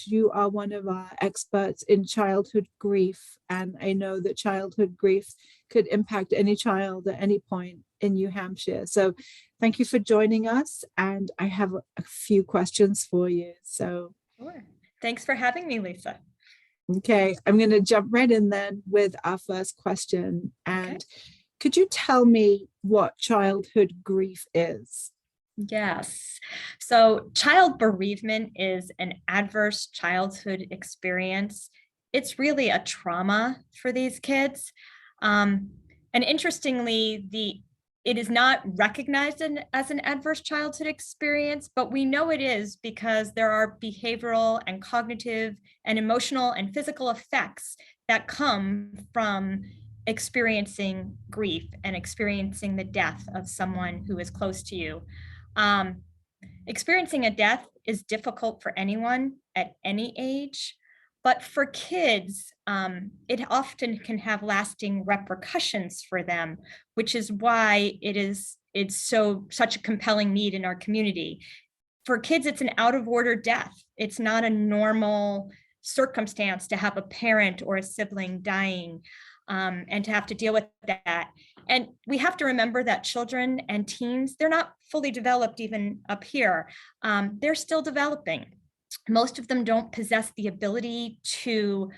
you are one of our experts in childhood grief, and I know that childhood grief could impact any child at any point in New Hampshire. So thank you for joining us, and I have a few questions for you. So Sure. Thanks for having me, Lisa. okay, I'm going to jump right in then with our first question. And Okay. could you tell me what childhood grief is? Yes. So child bereavement is an adverse childhood experience. It's really a trauma for these kids. And interestingly, it is not recognized as an adverse childhood experience, but we know it is because there are behavioral and cognitive and emotional and physical effects that come from experiencing grief and experiencing the death of someone who is close to you. Um, Experiencing a death is difficult for anyone at any age, but for kids, it often can have lasting repercussions for them, which is why it's such a compelling need in our community. For kids, it's an out of order death. It's not a normal circumstance to have a parent or a sibling dying, and to have to deal with that. And we have to remember that children and teens, they're not fully developed even up here. They're still developing. Most of them don't possess the ability to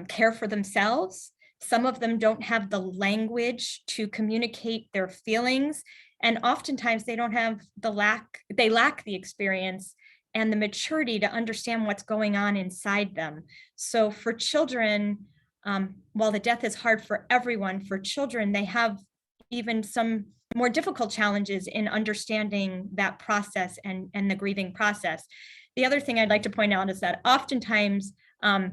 care for themselves. Some of them don't have the language to communicate their feelings. And oftentimes they lack the experience and the maturity to understand what's going on inside them. So for children, while the death is hard for everyone, for children, they have even some more difficult challenges in understanding that process and the grieving process. The other thing I'd like to point out is that oftentimes our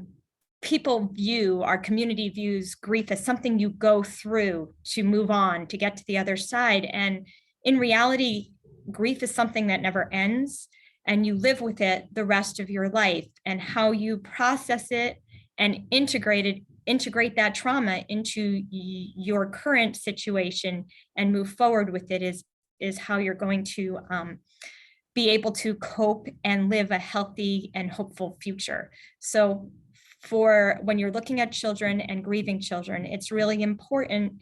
community views grief as something you go through to move on, to get to the other side. And in reality, grief is something that never ends, and you live with it the rest of your life. And how you process it and integrate that trauma into your current situation and move forward with it is how you're going to be able to cope and live a healthy and hopeful future. So for when you're looking at children and grieving children, it's really important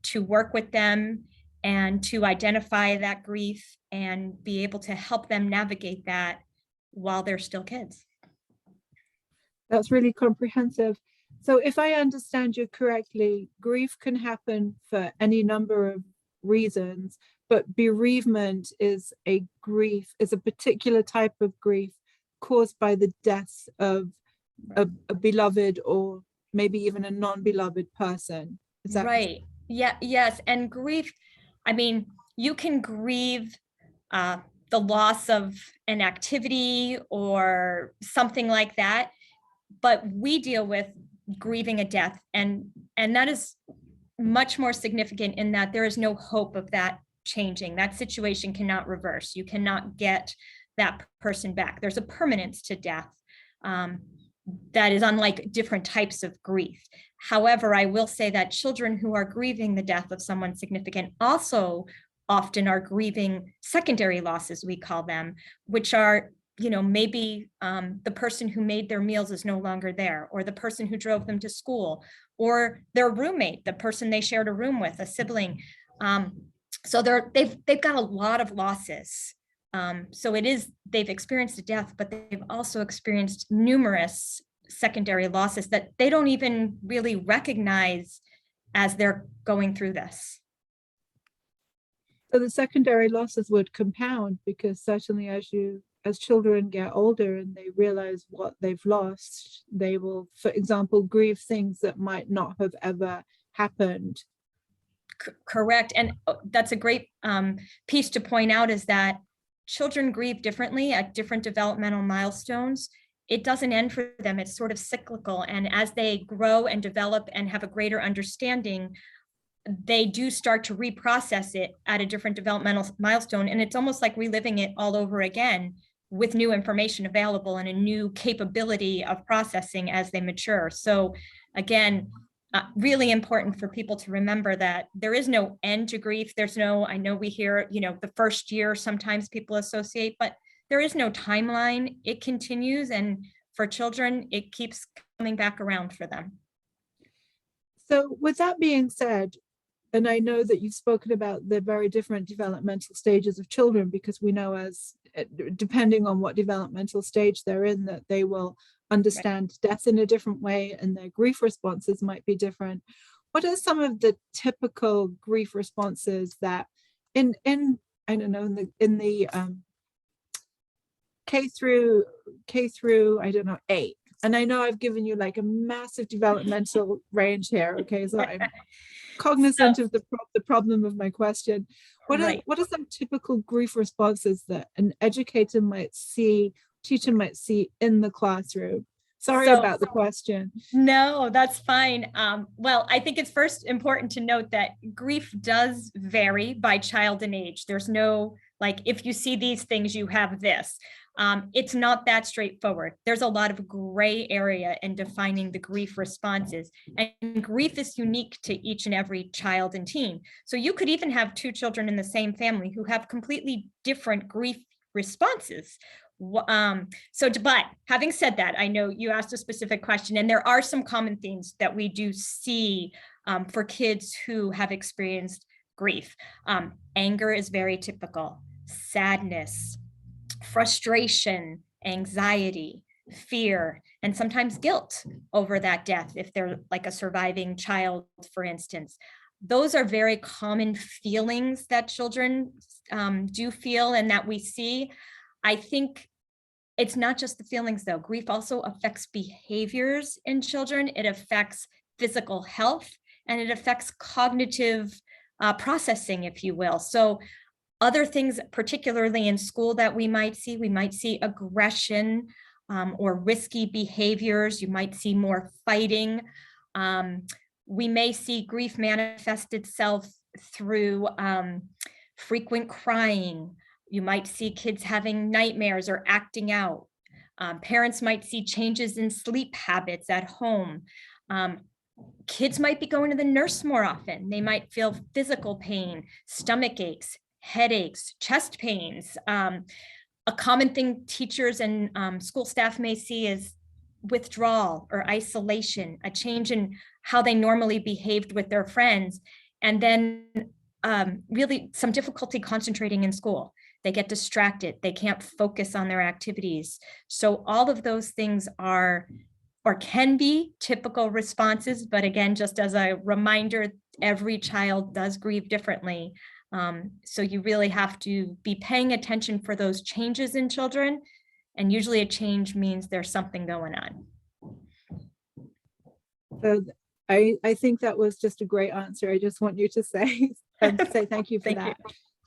to work with them and to identify that grief and be able to help them navigate that while they're still kids. That's really comprehensive. So if I understand you correctly, grief can happen for any number of reasons, but bereavement is a particular type of grief caused by the death of a beloved or maybe even a non-beloved person. Is that right? Yeah, yes. And grief, I mean, you can grieve the loss of an activity or something like that, but we deal with grieving a death, and that is much more significant in that there is no hope of that changing. That situation cannot reverse. You cannot get that person back. There's a permanence to death that is unlike different types of grief. However, I will say that children who are grieving the death of someone significant also often are grieving secondary losses, we call them, which are maybe the person who made their meals is no longer there, or the person who drove them to school, or their roommate, the person they shared a room with, a sibling. So they've got a lot of losses. So they've experienced a death, but they've also experienced numerous secondary losses that they don't even really recognize as they're going through this. So the secondary losses would compound, because certainly as children get older and they realize what they've lost, they will, for example, grieve things that might not have ever happened. Correct. And that's a great piece to point out, is that children grieve differently at different developmental milestones. It doesn't end for them. It's sort of cyclical. And as they grow and develop and have a greater understanding, they do start to reprocess it at a different developmental milestone. And it's almost like reliving it all over again with new information available and a new capability of processing as they mature. So again, really important for people to remember that there is no end to grief. I know we hear, the first year sometimes people associate, but there is no timeline. It continues, and for children, it keeps coming back around for them. So with that being said, and I know that you've spoken about the very different developmental stages of children, because we know as depending on what developmental stage they're in, that they will understand death in a different way and their grief responses might be different. What are some of the typical grief responses that in I don't know, in the K through I don't know 8, and I know I've given you like a massive developmental range here, okay, so I'm cognizant of the problem of my question. What are some typical grief responses that an educator might see, teacher might see in the classroom? Sorry about the question. No, that's fine. Well, I think it's first important to note that grief does vary by child and age. There's no, like, if you see these things, you have this. It's not that straightforward. There's a lot of gray area in defining the grief responses, and grief is unique to each and every child and teen. So you could even have two children in the same family who have completely different grief responses. But having said that, I know you asked a specific question, and there are some common themes that we do see for kids who have experienced grief. Anger is very typical, sadness, frustration, anxiety, fear, and sometimes guilt over that death if they're like a surviving child, for instance. Those are very common feelings that children do feel and that we see. I think it's not just the feelings though. Grief also affects behaviors in children. It affects physical health, and it affects cognitive processing, if you will. So other things, particularly in school, that we might see aggression or risky behaviors. You might see more fighting. We may see grief manifest itself through frequent crying. You might see kids having nightmares or acting out. Parents might see changes in sleep habits at home. Kids might be going to the nurse more often. They might feel physical pain, stomach aches, headaches, chest pains. A common thing teachers and school staff may see is withdrawal or isolation, a change in how they normally behaved with their friends, and then really some difficulty concentrating in school. They get distracted. They can't focus on their activities. So all of those things are or can be typical responses. But again, just as a reminder, every child does grieve differently. So you really have to be paying attention for those changes in children. And usually a change means there's something going on. So I think that was just a great answer. I just want you to say thank you for that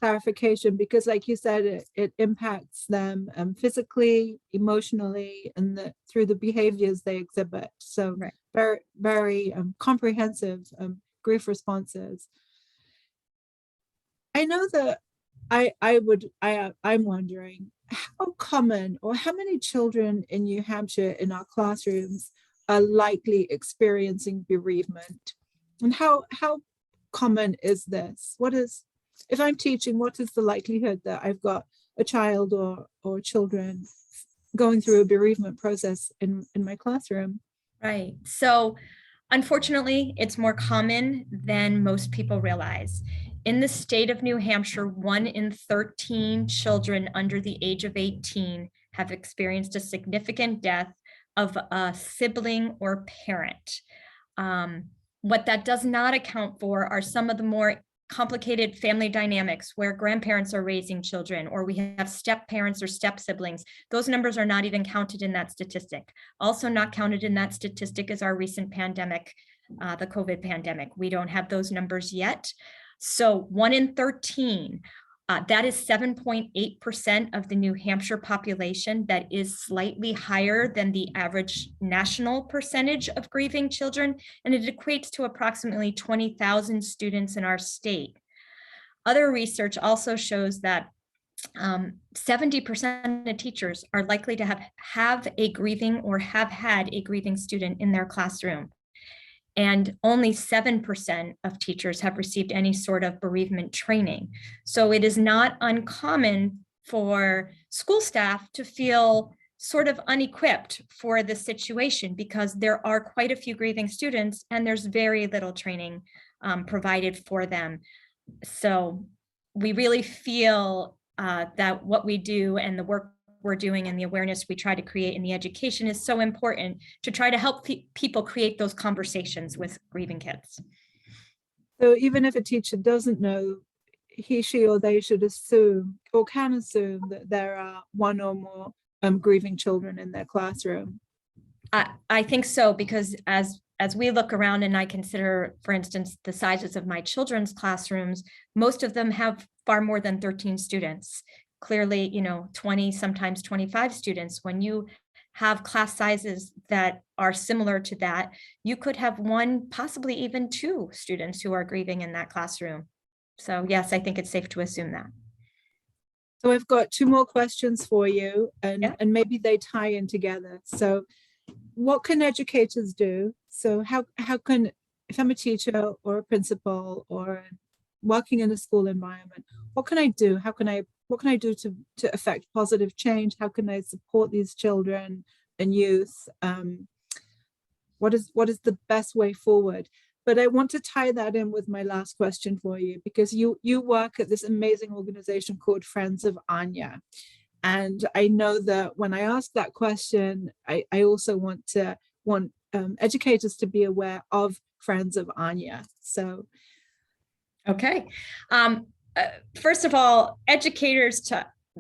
clarification, because like you said, it impacts them physically, emotionally, and through the behaviors they exhibit. So very, very comprehensive grief responses. I know that I'm wondering how common or how many children in New Hampshire in our classrooms are likely experiencing bereavement, and how common is this? If I'm teaching, what is the likelihood that I've got a child or children going through a bereavement process in my classroom? Right. So unfortunately, it's more common than most people realize. In the state of New Hampshire, 1 in 13 children under the age of 18 have experienced a significant death of a sibling or parent. What that does not account for are some of the more complicated family dynamics where grandparents are raising children, or we have step parents or step siblings. Those numbers are not even counted in that statistic. Also not counted in that statistic is our recent pandemic, the COVID pandemic. We don't have those numbers yet. So 1 in 13, that is 7.8% of the New Hampshire population. That is slightly higher than the average national percentage of grieving children, and it equates to approximately 20,000 students in our state. Other research also shows that 70% of teachers are likely to have a grieving or have had a grieving student in their classroom. And only 7% of teachers have received any sort of bereavement training. So it is not uncommon for school staff to feel sort of unequipped for the situation, because there are quite a few grieving students and there's very little training provided for them. So we really feel that what we do and the work we're doing and the awareness we try to create in the education is so important to try to help people create those conversations with grieving kids. So even if a teacher doesn't know, he, she, or they should assume or can assume that there are one or more grieving children in their classroom. I think so, because as we look around and I consider, for instance, the sizes of my children's classrooms, most of them have far more than 13 students. Clearly, 20, sometimes 25 students. When you have class sizes that are similar to that, you could have one, possibly even two students who are grieving in that classroom. So yes, I think it's safe to assume that. So I've got two more questions for you, and maybe they tie in together. So what can educators do? So how can, if I'm a teacher or a principal or working in a school environment, what can I do? What can I do to affect positive change? How can I support these children and youth? What is the best way forward? But I want to tie that in with my last question for you, because you work at this amazing organization called Friends of Anya. And I know that when I ask that question, I also want educators to be aware of Friends of Anya. So, okay. First of all, educators,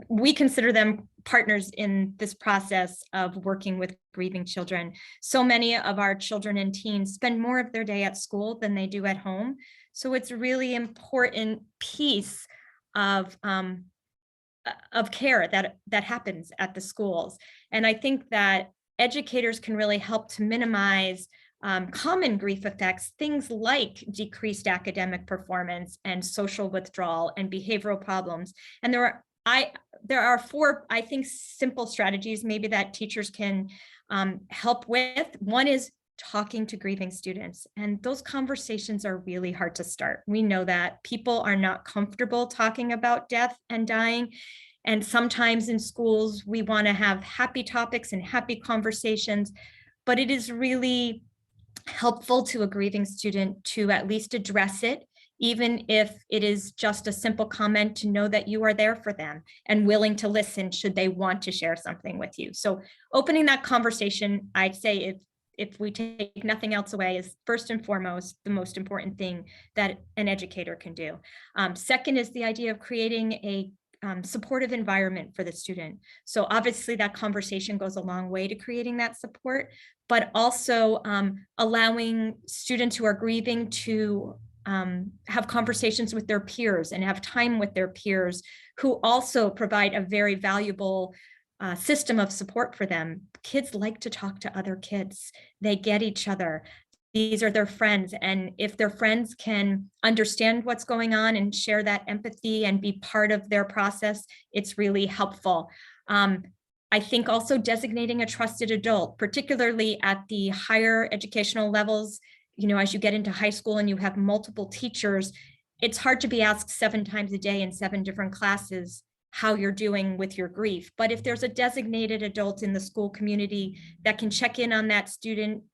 we consider them partners in this process of working with grieving children. So many of our children and teens spend more of their day at school than they do at home. So it's a really important piece of care that happens at the schools. And I think that educators can really help to minimize common grief effects, things like decreased academic performance and social withdrawal and behavioral problems. And there are four, I think, simple strategies maybe that teachers can help with. One is talking to grieving students, and those conversations are really hard to start. We know that people are not comfortable talking about death and dying. And sometimes in schools, we want to have happy topics and happy conversations, but it is really helpful to a grieving student to at least address it, even if it is just a simple comment, to know that you are there for them and willing to listen should they want to share something with you. So opening that conversation, I'd say, if we take nothing else away, is first and foremost the most important thing that an educator can do. Second is the idea of creating a supportive environment for the student. So obviously that conversation goes a long way to creating that support, but also allowing students who are grieving to have conversations with their peers and have time with their peers, who also provide a very valuable system of support for them. Kids like to talk to other kids. They get each other. These are their friends. And if their friends can understand what's going on and share that empathy and be part of their process, it's really helpful. I think also designating a trusted adult, particularly at the higher educational levels, as you get into high school and you have multiple teachers, it's hard to be asked 7 times a day in 7 different classes how you're doing with your grief. But if there's a designated adult in the school community that can check in on that student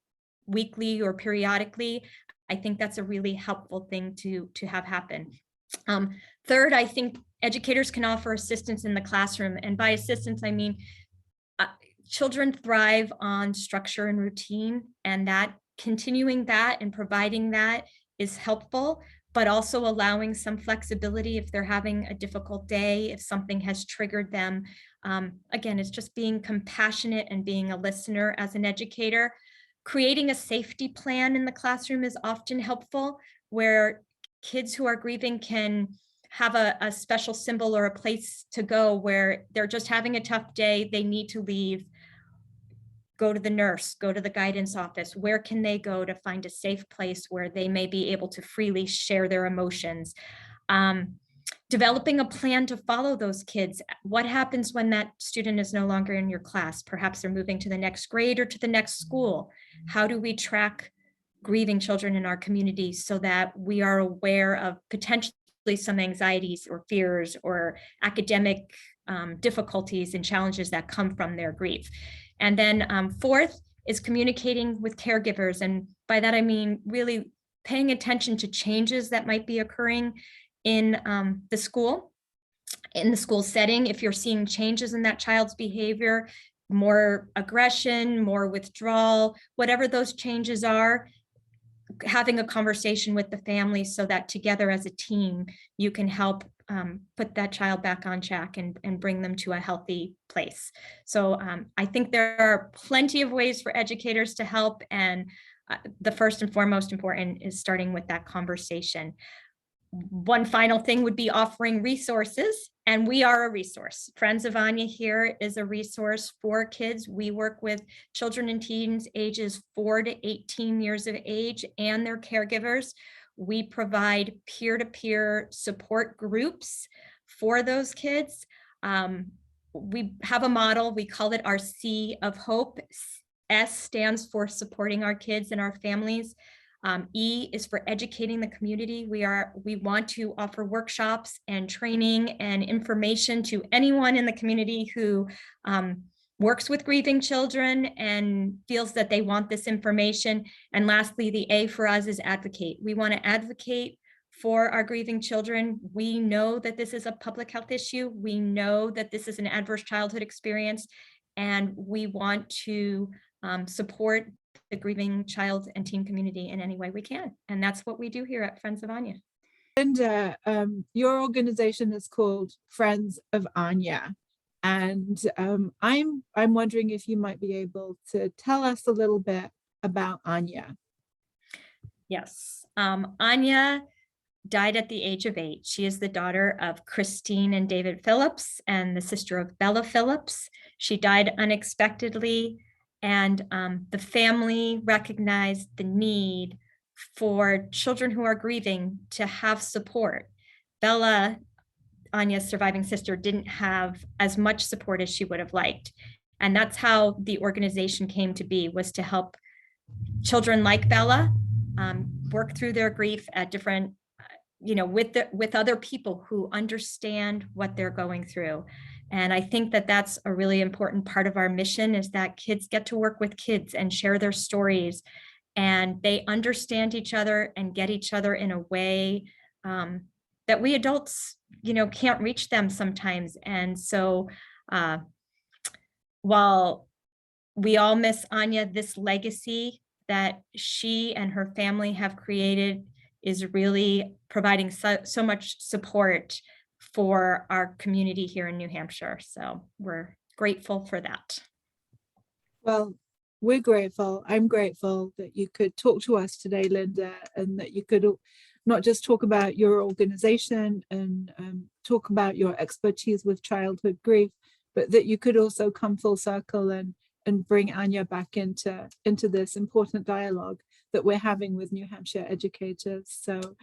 weekly or periodically, I think that's a really helpful thing to have happen. Third, I think educators can offer assistance in the classroom. And by assistance, I mean, children thrive on structure and routine, and that continuing that and providing that is helpful, but also allowing some flexibility if they're having a difficult day, if something has triggered them. Again, it's just being compassionate and being a listener as an educator. Creating a safety plan in the classroom is often helpful, where kids who are grieving can have a special symbol or a place to go where they're just having a tough day, they need to leave. Go to the nurse, go to the guidance office. Where can they go to find a safe place where they may be able to freely share their emotions? Developing a plan to follow those kids. What happens when that student is no longer in your class? Perhaps they're moving to the next grade or to the next school. How do we track grieving children in our community so that we are aware of potentially some anxieties or fears or academic difficulties and challenges that come from their grief. And then fourth is communicating with caregivers. And by that, I mean really paying attention to changes that might be occurring in the school setting. If you're seeing changes in that child's behavior, more aggression, more withdrawal, whatever those changes are, having a conversation with the family so that together as a team, you can help put that child back on track and bring them to a healthy place. So I think there are plenty of ways for educators to help. And the first and foremost important is starting with that conversation. One final thing would be offering resources, and we are a resource. Friends of Anya here is a resource for kids. We work with children and teens ages 4 to 18 years of age and their caregivers. We provide peer-to-peer support groups for those kids. We have a model, we call it our C of Hope. S stands for supporting our kids and our families. E is for educating the community. We want to offer workshops and training and information to anyone in the community who works with grieving children and feels that they want this information. And lastly, the A for us is advocate. We want to advocate for our grieving children. We know that this is a public health issue. We know that this is an adverse childhood experience, and we want to support the grieving child and teen community in any way we can. And that's what we do here at Friends of Anya. Linda, your organization is called Friends of Anya. And I'm wondering if you might be able to tell us a little bit about Anya. Yes, Anya died at the age of 8. She is the daughter of Christine and David Phillips and the sister of Bella Phillips. She died unexpectedly, and the family recognized the need for children who are grieving to have support. Bella, Anya's surviving sister, didn't have as much support as she would have liked. And that's how the organization came to be, was to help children like Bella work through their grief at different, with other people who understand what they're going through. And I think that that's a really important part of our mission, is that kids get to work with kids and share their stories, and they understand each other and get each other in a way that we adults, can't reach them sometimes. And so while we all miss Anya, this legacy that she and her family have created is really providing so much support for our community here in New Hampshire. So we're grateful for that. Well, we're grateful. I'm grateful that you could talk to us today, Linda, and that you could not just talk about your organization and talk about your expertise with childhood grief, but that you could also come full circle and bring Anya back into this important dialogue that we're having with New Hampshire educators. So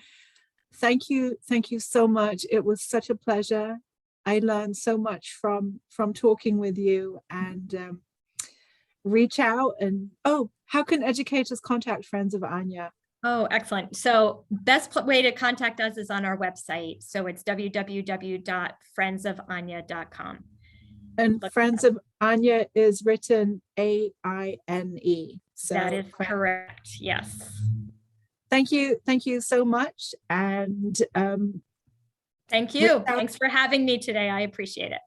thank you so much. It was such a pleasure. I learned so much from talking with you, and reach out. And how can educators contact Friends of Anya? Oh, excellent. So best way to contact us is on our website. So it's www.friendsofanya.com. And Friends of Anya is written AINE. So that is correct. Yes. Thank you so much. And thank you. Thanks for having me today. I appreciate it.